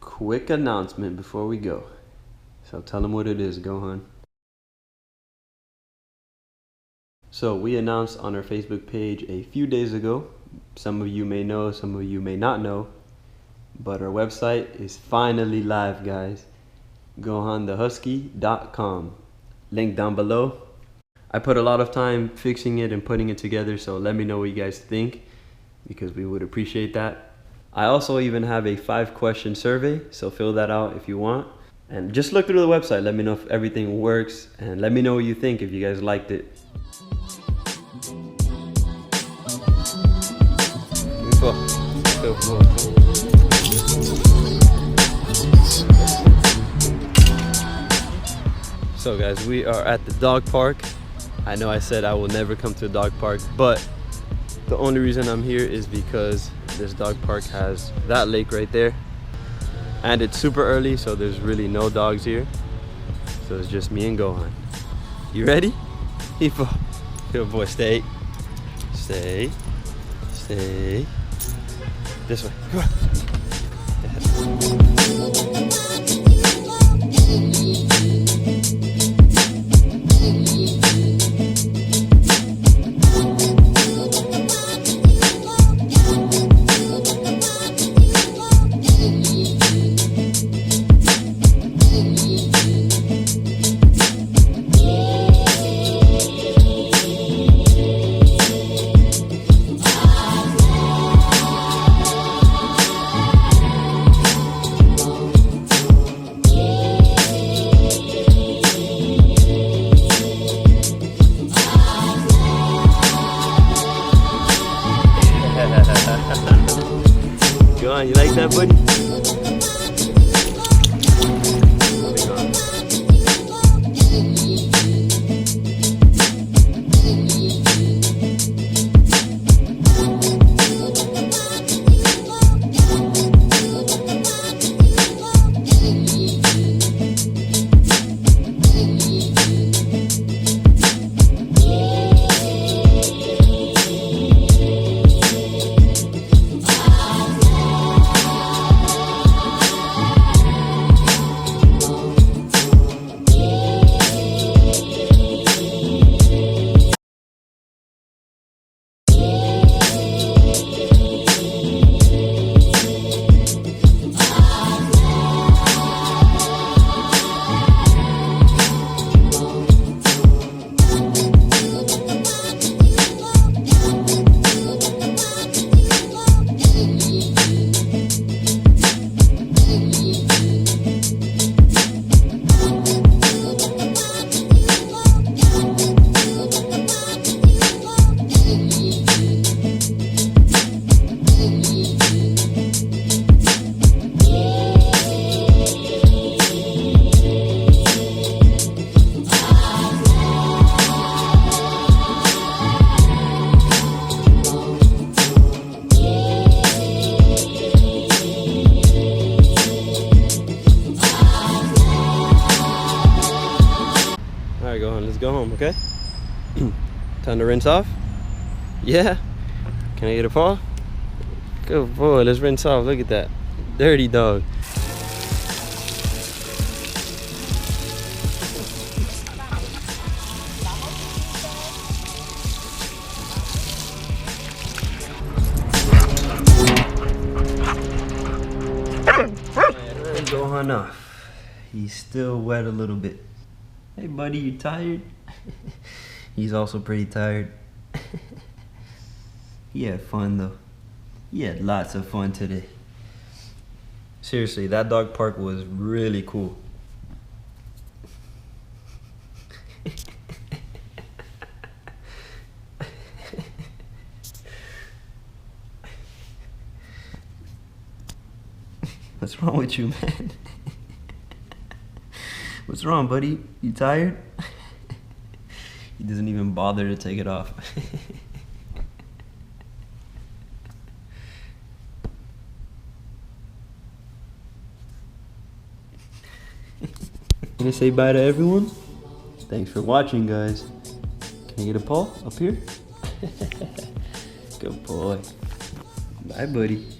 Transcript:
quick announcement before we go. So tell them what it is, Gohan. So we announced on our Facebook page a few days ago. Some of you may know, some of you may not know, but our website is finally live, guys. Gohanthehusky.com. Link down below. I put a lot of time fixing it and putting it together, so let me know what you guys think, because we would appreciate that. I also even have a 5-question survey, so fill that out if you want. And just look through the website, let me know if everything works, and let me know what you think if you guys liked it. So guys, we are at the dog park. I know I said I will never come to a dog park, but the only reason I'm here is because this dog park has that lake right there. And it's super early, so there's really no dogs here. So it's just me and Gohan. You ready? Good boy, stay. Stay. Stay. This way. Come on. Gohan, you like that, buddy? Alright, Gohan, let's go home, okay? Time to rinse off? Yeah? Can I get a paw? Good boy, let's rinse off. Look at that. Dirty dog. Gohan off. He's still wet a little bit. Hey buddy, you tired? He's also pretty tired. He had fun though. He had lots of fun today. Seriously, that dog park was really cool. What's wrong with you, man? What's wrong, buddy? You tired? He doesn't even bother to take it off. Gonna say bye to everyone? Thanks for watching, guys. Can I get a paw up here? Good boy. Bye, buddy.